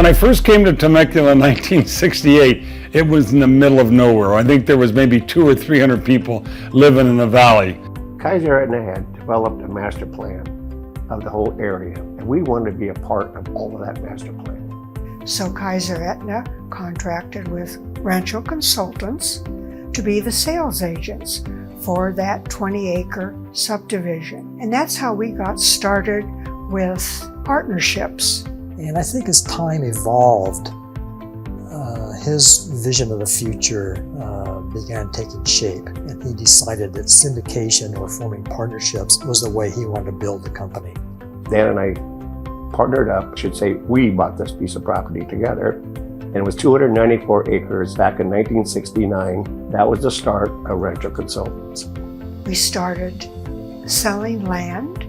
When I first came to Temecula in 1968, it was in the middle of nowhere. I think there was maybe 200 or 300 people living in the valley. Kaiser Aetna had developed a master plan of the whole area, and we wanted to be a part of all of that master plan. So Kaiser Aetna contracted with Rancon consultants to be the sales agents for that 20-acre subdivision. And that's how we got started with partnerships. And I think as time evolved, his vision of the future began taking shape, and he decided that syndication or forming partnerships was the way he wanted to build the company. Dan and I partnered up, I should say we bought this piece of property together, and it was 294 acres back in 1969. That was the start of Rancon Consultants. We started selling land.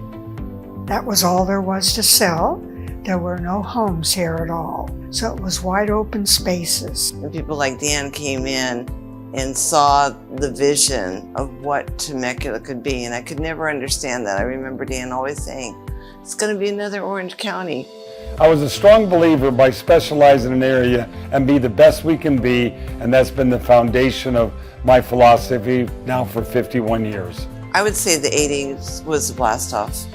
That was all there was to sell. There were no homes here at all. So it was wide open spaces. And people like Dan came in and saw the vision of what Temecula could be. And I could never understand that. I remember Dan always saying, it's going to be another Orange County. I was a strong believer by specializing in an area and be the best we can be, and that's been the foundation of my philosophy now for 51 years. I would say the 80s was the blast-off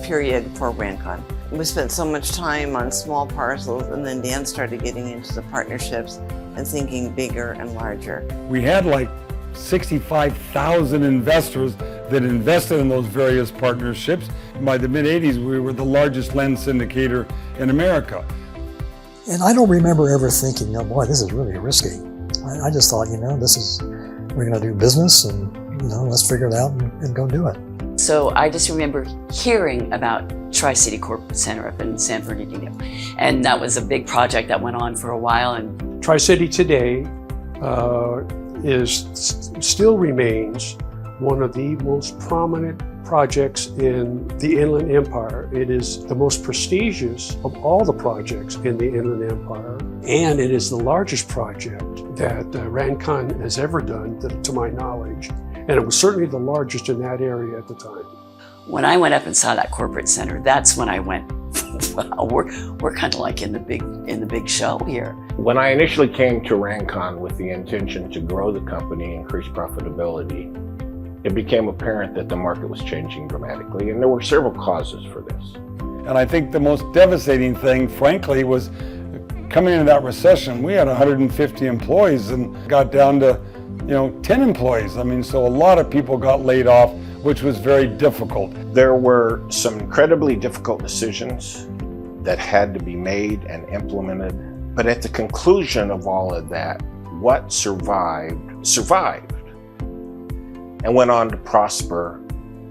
period for Rancon. We spent so much time on small parcels, and then Dan started getting into the partnerships and thinking bigger and larger. We had like 65,000 investors that invested in those various partnerships. By the mid-80s, we were the largest land syndicator in America. And I don't remember ever thinking, oh boy, this is really risky. I just thought, we're going to do business and, let's figure it out and go do it. So I just remember hearing about Tri-City Corporate Center up in San Bernardino. And that was a big project that went on for a while. And Tri-City today still remains one of the most prominent projects in the Inland Empire. It is the most prestigious of all the projects in the Inland Empire, and it is the largest project that Rancon has ever done, to my knowledge, and it was certainly the largest in that area at the time. When I went up and saw that corporate center, that's when I went, wow, we're kind of like in the big show here. When I initially came to Rancon with the intention to grow the company, increase profitability, it became apparent that the market was changing dramatically, and there were several causes for this. And I think the most devastating thing, frankly, was coming into that recession. We had 150 employees and got down to 10 employees. So a lot of people got laid off, which was very difficult. There were some incredibly difficult decisions that had to be made and implemented. But at the conclusion of all of that, what survived and went on to prosper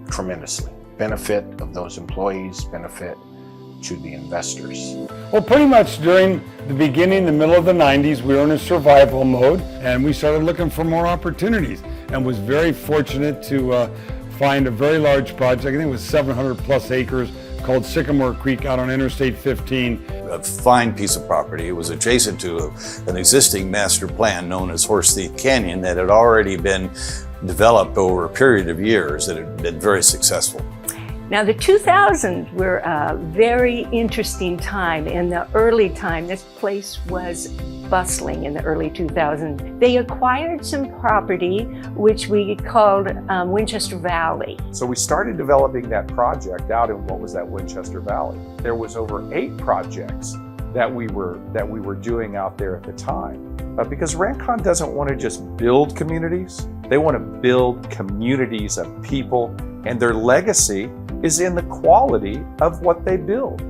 tremendously. Benefit of those employees, benefit to the investors. Well, pretty much during the beginning, the middle of the 90s, we were in a survival mode, and we started looking for more opportunities, and was very fortunate to find a very large project. I think it was 700 plus acres, called Sycamore Creek out on Interstate 15. A fine piece of property. It was adjacent to an existing master plan known as Horse Thief Canyon that had already been developed over a period of years that had been very successful. Now the 2000s were a very interesting time. In the early time, this place was bustling in the early 2000s. They acquired some property which we called Winchester Valley. So we started developing that project out in what was that Winchester Valley. There was over 8 projects that we were doing out there at the time. Because Rancon doesn't want to just build communities, they want to build communities of people, and their legacy is in the quality of what they build.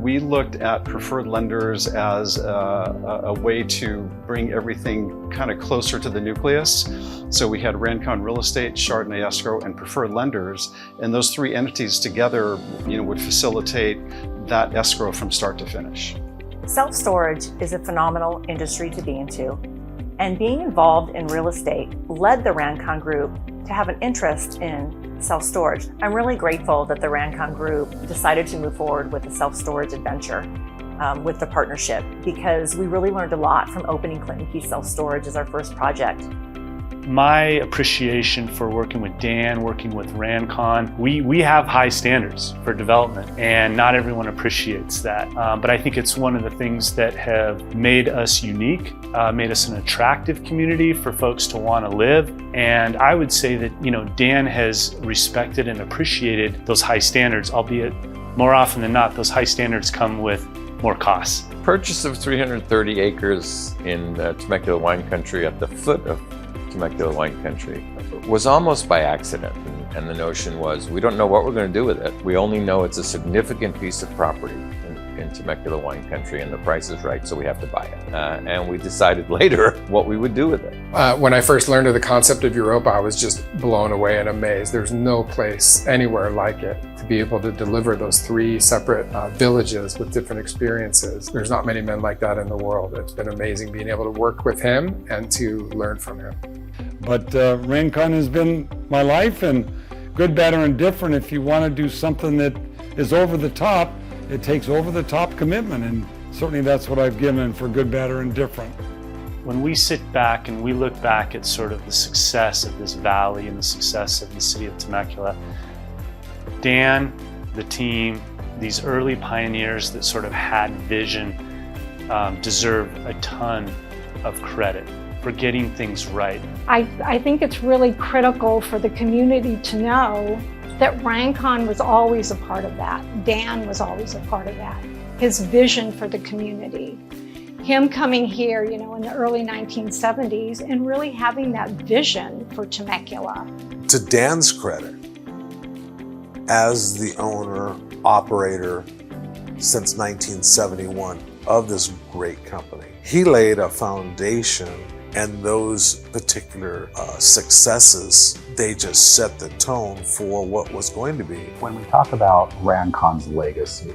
We looked at preferred lenders as a way to bring everything kind of closer to the nucleus. So we had Rancon Real Estate, Chardonnay Escrow, and preferred lenders, and those 3 entities together, would facilitate that escrow from start to finish. Self-storage is a phenomenal industry to be into, and being involved in real estate led the Rancon Group to have an interest in self-storage. I'm really grateful that the Rancon Group decided to move forward with the self-storage adventure with the partnership, because we really learned a lot from opening Clinton Key Self-Storage as our first project. My appreciation for working with Dan, working with Rancon, we have high standards for development, and not everyone appreciates that. But I think it's one of the things that have made us unique, made us an attractive community for folks to want to live. And I would say that, Dan has respected and appreciated those high standards, albeit more often than not, those high standards come with more costs. Purchase of 330 acres in Temecula wine country at the foot of Temecula wine country was almost by accident, and the notion was we don't know what we're going to do with it. We only know it's a significant piece of property in Temecula wine country, and the price is right, so we have to buy it. And we decided later what we would do with it. When I first learned of the concept of Europa, I was just blown away and amazed. There's no place anywhere like it to be able to deliver those 3 separate villages with different experiences. There's not many men like that in the world. It's been amazing being able to work with him and to learn from him. But Rancon has been my life, and good, bad, or indifferent, if you want to do something that is over the top, it takes over the top commitment, and certainly that's what I've given for good, bad, or indifferent. When we sit back and we look back at sort of the success of this valley and the success of the city of Temecula, Dan, the team, these early pioneers that sort of had vision deserve a ton of credit for getting things right. I think it's really critical for the community to know that Rancon was always a part of that. Dan was always a part of that. His vision for the community. Him coming here, in the early 1970s and really having that vision for Temecula. To Dan's credit, as the owner, operator since 1971 of this great company, he laid a foundation, and those particular successes, they just set the tone for what was going to be. When we talk about Rancon's legacy,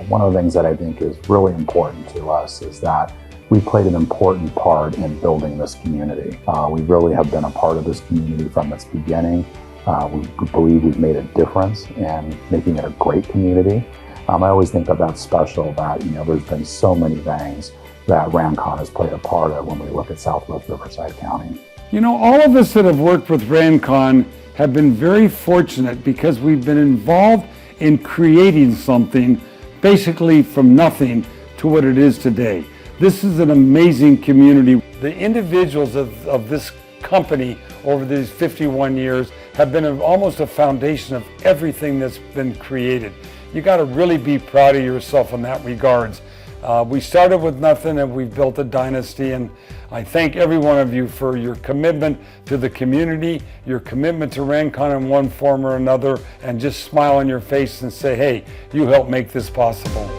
one of the things that I think is really important to us is that we played an important part in building this community. We really have been a part of this community from its beginning. We believe we've made a difference in making it a great community. I always think that that's special, that there's been so many things that Rancon has played a part of when we look at Southwest Riverside County. All of us that have worked with Rancon have been very fortunate because we've been involved in creating something basically from nothing to what it is today. This is an amazing community. The individuals of this company over these 51 years have been almost a foundation of everything that's been created. You got to really be proud of yourself in that regards. We started with nothing and we've built a dynasty, and I thank every one of you for your commitment to the community, your commitment to Rancon in one form or another, and just smile on your face and say, hey, you helped make this possible.